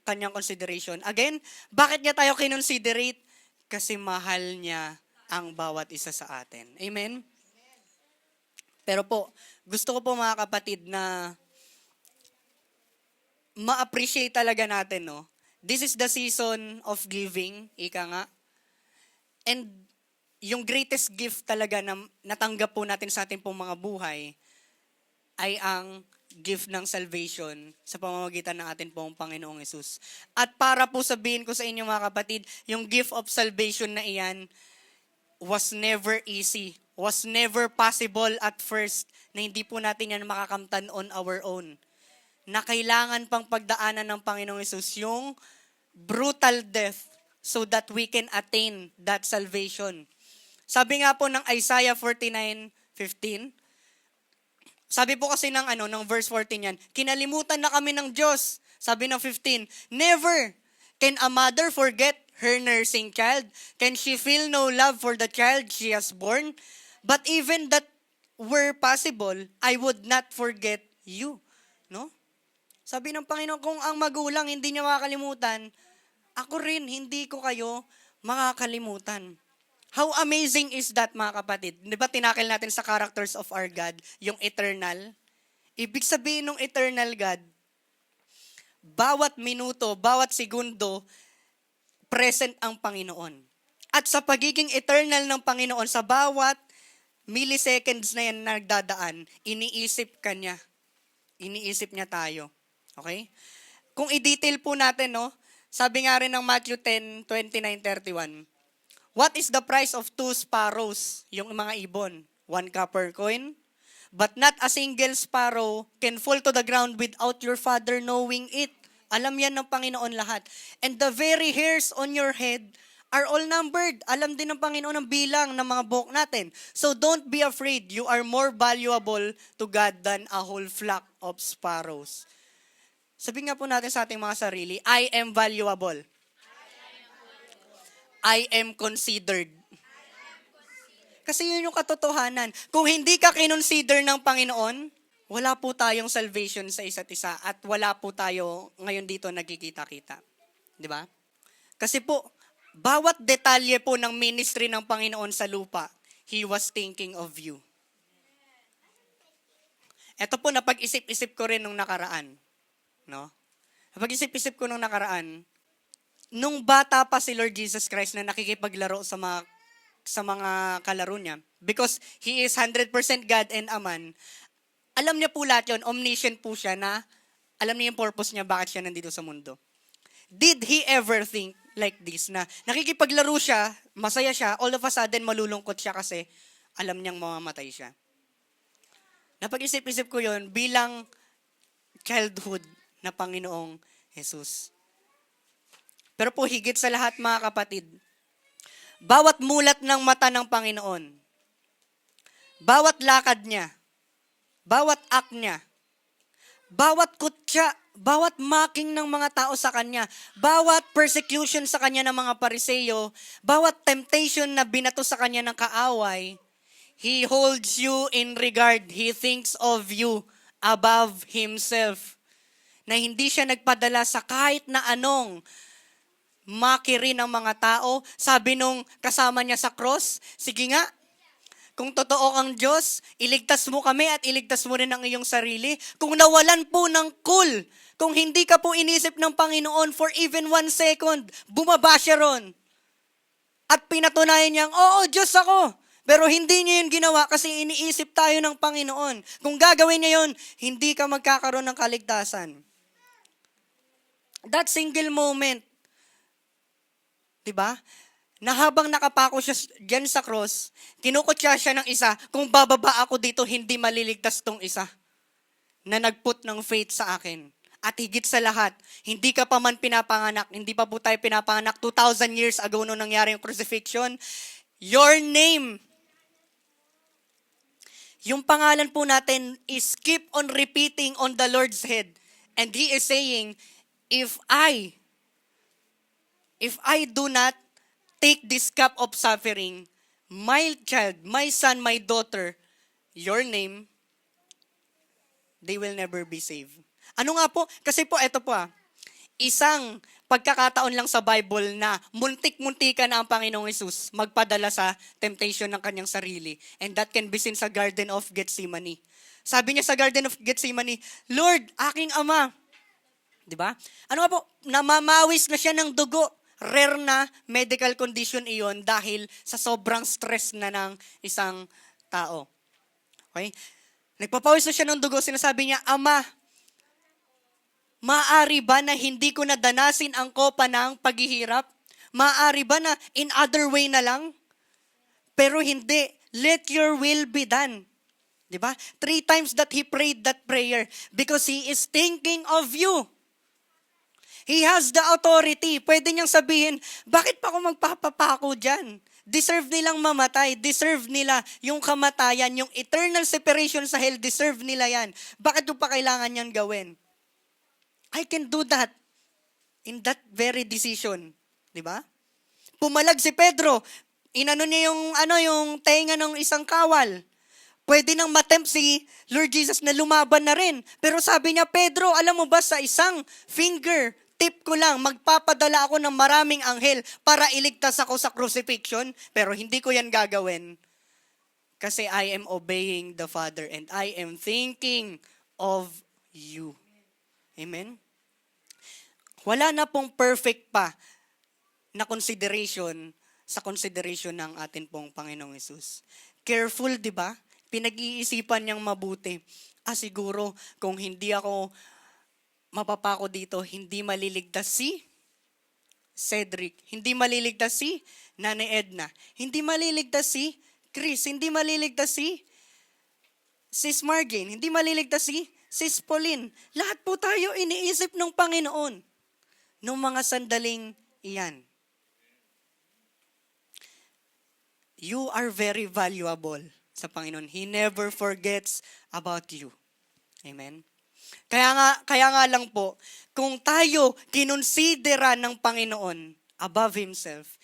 kanyang consideration. Again, bakit niya tayo kinonsiderate? Kasi mahal niya ang bawat isa sa atin. Amen? Pero po, gusto ko po mga kapatid na ma-appreciate talaga natin, no? This is the season of giving, ika nga. And yung greatest gift talaga na natanggap po natin sa ating pong mga buhay ay ang gift ng salvation sa pamamagitan ng ating pong Panginoong Hesus. At para po sabihin ko sa inyo mga kapatid, yung gift of salvation na iyan was never easy, was never possible at first, na hindi po natin yan makakamtan on our own. Na kailangan pang pagdaanan ng Panginoong Hesus yung brutal death so that we can attain that salvation. Sabi nga po ng Isaiah 49:15, sabi po kasi ng verse 14 yan, kinalimutan na kami ng Diyos. Sabi ng 15, never can a mother forget her nursing child. Can she feel no love for the child she has born? But even that were possible, I would not forget you. No? Sabi ng Panginoon, kung ang magulang hindi niya makakalimutan, ako rin, hindi ko kayo makakalimutan. How amazing is that, mga kapatid? Di ba tinakil natin sa characters of our God, yung eternal? Ibig sabihin ng eternal God, bawat minuto, bawat segundo, present ang Panginoon. At sa pagiging eternal ng Panginoon, sa bawat milliseconds na yan nagdadaan, iniisip ka niya. Iniisip niya tayo. Okay? Kung i-detail po natin, no? Sabi nga rin ng Matthew 10:29-31, what is the price of 2 sparrows? Yung mga ibon. 1 copper coin? But not a single sparrow can fall to the ground without your Father knowing it. Alam yan ng Panginoon lahat. And the very hairs on your head are all numbered. Alam din ng Panginoon ang bilang ng mga buhok natin. So don't be afraid. You are more valuable to God than a whole flock of sparrows. Sabi nga po natin sa ating mga sarili, I am valuable. I am considered. Kasi yun yung katotohanan. Kung hindi ka kinonsider ng Panginoon, wala po tayong salvation sa isa't isa at wala po tayo ngayon dito nagkikita-kita. Di ba? Kasi po, bawat detalye po ng ministry ng Panginoon sa lupa, He was thinking of you. Ito po, napag-isip-isip ko rin nung nakaraan. No? Napag-isip-isip ko nung nakaraan, nung bata pa si Lord Jesus Christ na nakikipaglaro sa mga kalaro niya, because He is 100% God and a man, alam niya po lahat yun, omniscient po siya na alam niya yung purpose niya, bakit siya nandito sa mundo. Did He ever think like this, na nakikipaglaro siya, masaya siya, all of a sudden malulungkot siya kasi alam niyang mamamatay siya? Napag-isip-isip ko yun bilang childhood na Panginoong Jesus. Pero po higit sa lahat mga kapatid, bawat mulat ng mata ng Panginoon, bawat lakad niya, bawat act niya, bawat kutya, bawat mocking ng mga tao sa Kanya, bawat persecution sa Kanya ng mga Pariseyo, bawat temptation na binato sa Kanya ng kaaway, He holds you in regard. He thinks of you above Himself. Na hindi siya nagpadala sa kahit na anong mockery ng mga tao. Sabi nung kasama niya sa cross, sige nga, kung totoo kang Diyos, iligtas mo kami at iligtas mo rin ang iyong sarili. Kung nawalan po ng cool, kung hindi ka po inisip ng Panginoon for even 1 second, bumaba siya ron. At pinatunayan niyang, oo, Diyos ako. Pero hindi niya yun ginawa kasi iniisip tayo ng Panginoon. Kung gagawin niya yun, hindi ka magkakaroon ng kaligtasan. That single moment, di ba? Na habang nakapako siya dyan sa cross, kinukutya siya ng isa, kung bababa ako dito, hindi maliligtas tong isa na nagput ng faith sa akin. At higit sa lahat, hindi ka pa man pinapanganak, hindi pa po tayo pinapanganak, 2,000 years ago nung nangyari yung crucifixion, your name, yung pangalan po natin is keep on repeating on the Lord's head. And He is saying, if I do not take this cup of suffering, my child, my son, my daughter, your name, they will never be saved. Ano nga po? Kasi po, eto po isang pagkakataon lang sa Bible na muntik-muntika na ang Panginoong Hesus magpadala sa temptation ng kanyang sarili. And that can be seen sa Garden of Gethsemane. Sabi niya sa Garden of Gethsemane, Lord, aking Ama. Diba? Ano nga po? Namamawis na siya ng dugo. Rare na medical condition iyon dahil sa sobrang stress na ng isang tao. Okay? Nagpapawis na siya ng dugo. Sinasabi niya, Ama, maaari ba na hindi ko nadanasin ang kopa ng paghihirap? Maaari ba na in other way na lang? Pero hindi. Let your will be done. Diba? 3 times that he prayed that prayer because he is thinking of you. He has the authority. Pwede niyang sabihin, bakit pa ako magpapapako dyan? Deserve nilang mamatay. Deserve nila yung kamatayan, yung eternal separation sa hell. Deserve nila yan. Bakit yung pa kailangan niyan gawin? I can do that in that very decision. Di ba? Pumalag si Pedro. Inano niya yung tenga ng isang kawal. Pwede nang matempt si Lord Jesus na lumaban na rin. Pero sabi niya, Pedro, alam mo ba sa isang finger, tip ko lang, magpapadala ako ng maraming anghel para iligtas ako sa crucifixion. Pero hindi ko yan gagawin. Kasi I am obeying the Father and I am thinking of you. Amen? Wala na pong perfect pa na consideration sa consideration ng atin pong Panginoong Hesus. Careful, di ba? Pinag-iisipan niyang mabuti. Siguro kung hindi ako mapapako dito, hindi maliligtas si Cedric, hindi maliligtas si Nanay Edna, hindi maliligtas si Chris, hindi maliligtas si Sis Margin, hindi maliligtas si Sis Pauline. Lahat po tayo iniisip ng Panginoon nung mga sandaling iyan. You are very valuable sa Panginoon. He never forgets about you. Amen? Kaya nga lang po, kung tayo kinonsidera ng Panginoon above Himself,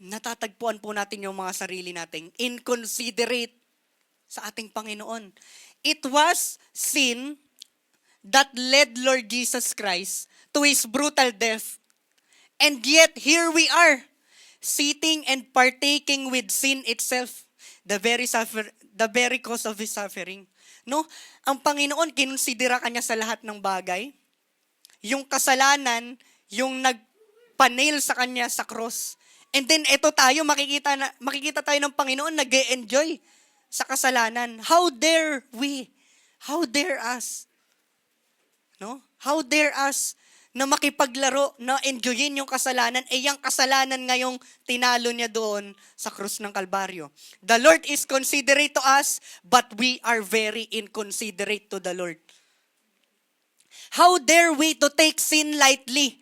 natatagpuan po natin yung mga sarili nating inconsiderate sa ating Panginoon. It was sin that led Lord Jesus Christ to His brutal death. And yet, here we are, sitting and partaking with sin itself, the very cause of His suffering. No? Ang Panginoon, kinonsidera Kanya sa lahat ng bagay. Yung kasalanan, yung nagpanail sa Kanya sa cross. And then, eto tayo, makikita tayo ng Panginoon, nag-e-enjoy sa kasalanan. How dare we? How dare us? No? How dare us na makipaglaro, na enjoyin yung kasalanan, yung kasalanan ngayong tinalo niya doon sa krus ng Kalbaryo. The Lord is considerate to us, but we are very inconsiderate to the Lord. How dare we to take sin lightly?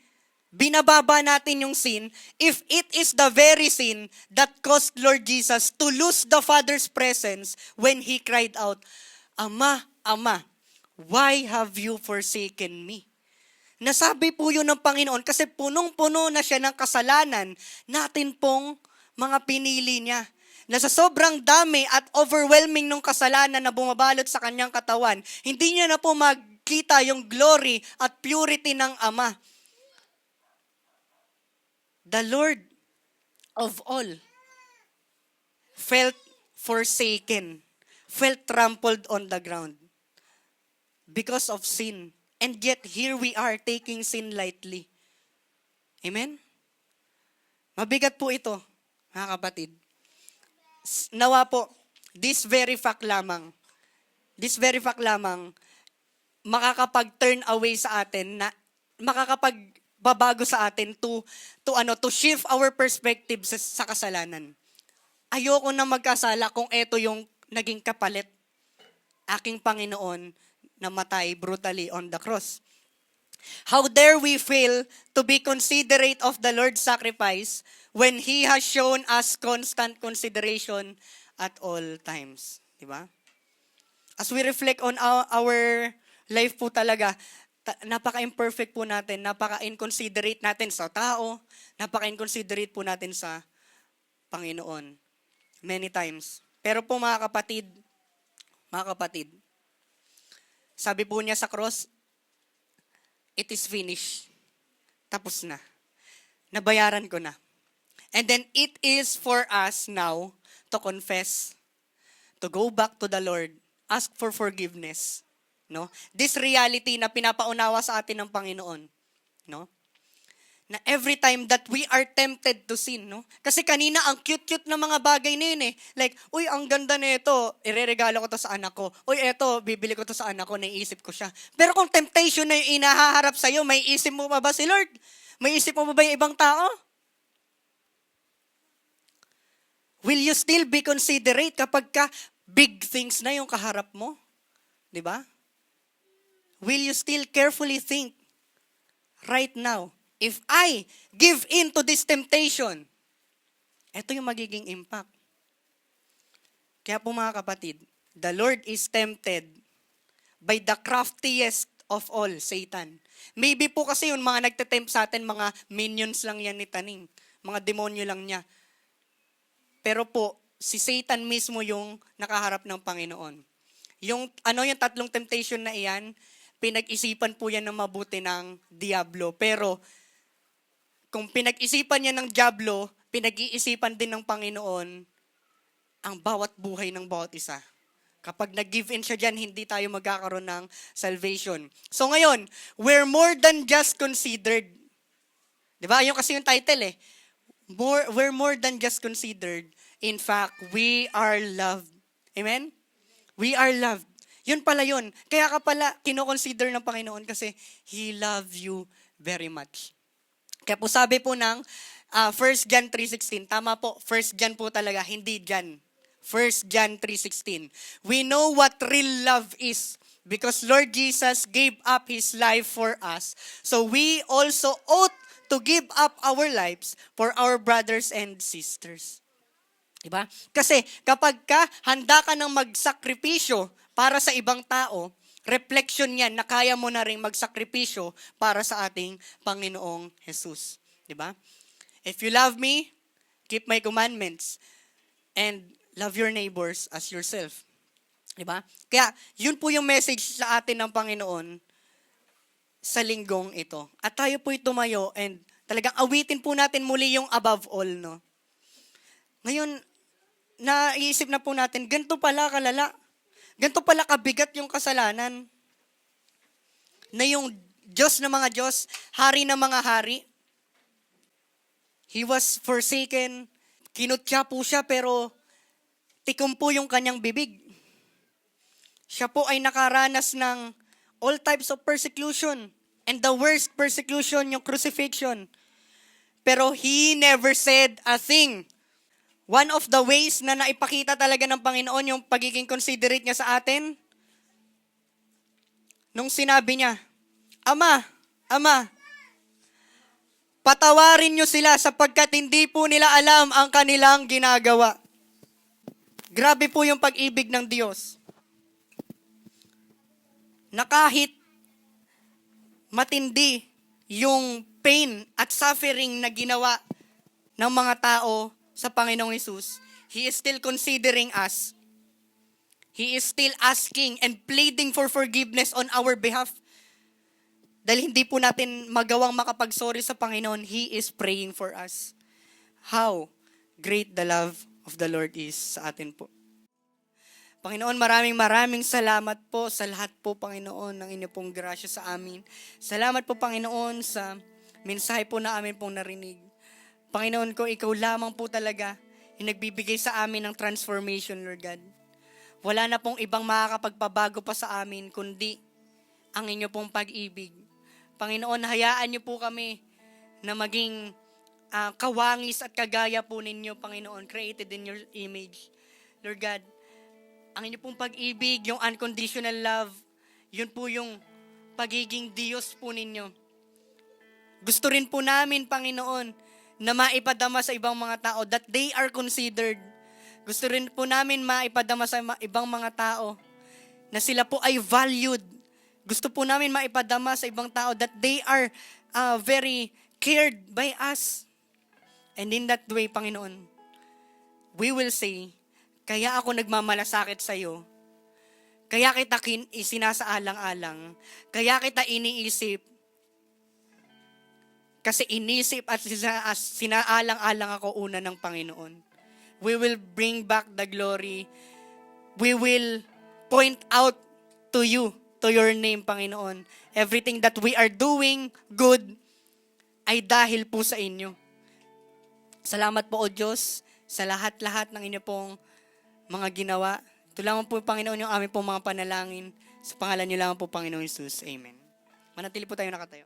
Binababa natin yung sin if it is the very sin that caused Lord Jesus to lose the Father's presence when He cried out, Ama, Ama, why have you forsaken me? Nasabi po yun ng Panginoon kasi punong-puno na siya ng kasalanan natin pong mga pinili niya. Na sa sobrang dami at overwhelming ng kasalanan na bumabalot sa kanyang katawan, hindi niya na po magkita yung glory at purity ng Ama. The Lord of all felt forsaken, felt trampled on the ground because of sin. And yet, here we are taking sin lightly. Amen? Mabigat po ito. mga kapatid, nawa po, this very fact lamang, makakapag-turn away sa atin, na makakapagbabago sa atin to shift our perspective sa kasalanan. Ayoko na magkasala kung ito yung naging kapalit, aking Panginoon namatay brutally on the cross. How dare we fail to be considerate of the Lord's sacrifice when He has shown us constant consideration at all times. Diba? As we reflect on our life po talaga, napaka-imperfect po natin, napaka-inconsiderate natin sa tao, napaka-inconsiderate po natin sa Panginoon. Many times. Pero po mga kapatid, sabi po niya sa cross, it is finished. Tapos na. Nabayaran ko na. And then it is for us now to confess, to go back to the Lord, ask for forgiveness. No? This reality na pinapaunawa sa atin ng Panginoon. No? Na every time that we are tempted to sin, no? Kasi kanina, ang cute-cute na mga bagay na yun eh. Like, uy, ang ganda na ito, ireregalo ko to sa anak ko. Uy, eto, bibili ko to sa anak ko, naiisip ko siya. Pero kung temptation na yung inahaharap sa'yo, may isip mo pa ba si Lord? May isip mo ba yung ibang tao? Will you still be considerate kapag ka big things na yung kaharap mo? Diba? Will you still carefully think right now, if I give in to this temptation, ito yung magiging impact. Kaya po mga kapatid, the Lord is tempted by the craftiest of all, Satan. Maybe po kasi yung mga nagtetempt sa atin, mga minions lang yan ni Taning. Mga demonyo lang niya. Pero po, si Satan mismo yung nakaharap ng Panginoon. Yung tatlong temptation na iyan, pinag-isipan po yan ng mabuti ng Diablo. Pero, kung pinag-isipan niya ng Diablo, pinag-iisipan din ng Panginoon ang bawat buhay ng bawat isa. Kapag nag-give in siya dyan, hindi tayo magkakaroon ng salvation. So ngayon, we're more than just considered. Diba? Yung kasi yung title eh. We're more than just considered. In fact, we are loved. Amen? We are loved. Yun pala yun. Kaya ka pala kinoconsider ng Panginoon kasi He loves you very much. Kaya po sabi po ng 1 John 3:16, tama po, 1 John po talaga, hindi John. 1 John 3:16. We know what real love is because Lord Jesus gave up His life for us. So we also ought to give up our lives for our brothers and sisters. Diba? Kasi kapag handa ka ng magsakripisyo para sa ibang tao, reflection yan na kaya mo na rin magsakripisyo para sa ating Panginoong Jesus. Diba? If you love me, keep my commandments, and love your neighbors as yourself. Diba? Kaya, yun po yung message sa atin ng Panginoon sa linggong ito. At tayo po'y tumayo and talagang awitin po natin muli yung above all, no? Ngayon, naiisip na po natin, ganito pala kalala. Ganito pala kabigat yung kasalanan. Na yung Diyos na mga Diyos, hari na mga hari. He was forsaken. Kinutya po siya pero tikom po yung kanyang bibig. Siya po ay nakaranas ng all types of persecution. And the worst persecution, yung crucifixion. Pero He never said a thing. One of the ways na naipakita talaga ng Panginoon yung pagiging considerate niya sa atin, nung sinabi niya, Ama, patawarin niyo sila sapagkat hindi po nila alam ang kanilang ginagawa. Grabe po yung pag-ibig ng Diyos. Na kahit matindi yung pain at suffering na ginawa ng mga tao sa Panginoong Hesus, He is still considering us. He is still asking and pleading for forgiveness on our behalf. Dahil hindi po natin magawang makapag-sorry sa Panginoon, He is praying for us. How great the love of the Lord is sa atin po. Panginoon, maraming salamat po sa lahat po, Panginoon, ng inyo pong grasya sa amin. Salamat po, Panginoon, sa mensahe po na amin pong narinig. Panginoon ko, ikaw lamang po talaga yung nagbibigay sa amin ng transformation, Lord God. Wala na pong ibang makakapagpabago pa sa amin, kundi ang inyo pong pag-ibig. Panginoon, hayaan niyo po kami na maging kawangis at kagaya po ninyo, Panginoon, created in your image. Lord God, ang inyo pong pag-ibig, yung unconditional love, yun po yung pagiging Diyos po ninyo. Gusto rin po namin, Panginoon, na maipadama sa ibang mga tao that they are considered. Gusto rin po namin maipadama sa ibang mga tao na sila po ay valued. Gusto po namin maipadama sa ibang tao that they are very cared by us. And in that way, Panginoon, we will say, kaya ako nagmamalasakit sa iyo. Kaya kita isinasaalang-alang. Kaya kita iniisip. Kasi inisip at sinaalang-alang ako una ng Panginoon. We will bring back the glory. We will point out to you, to your name, Panginoon. Everything that we are doing good ay dahil po sa inyo. Salamat po, O Diyos, sa lahat-lahat ng inyo pong mga ginawa. Ito lamang po, Panginoon, yung aming pong mga panalangin. Sa pangalan niyo lamang po, Panginoon Jesus. Amen. Manatili po tayo nakatayo.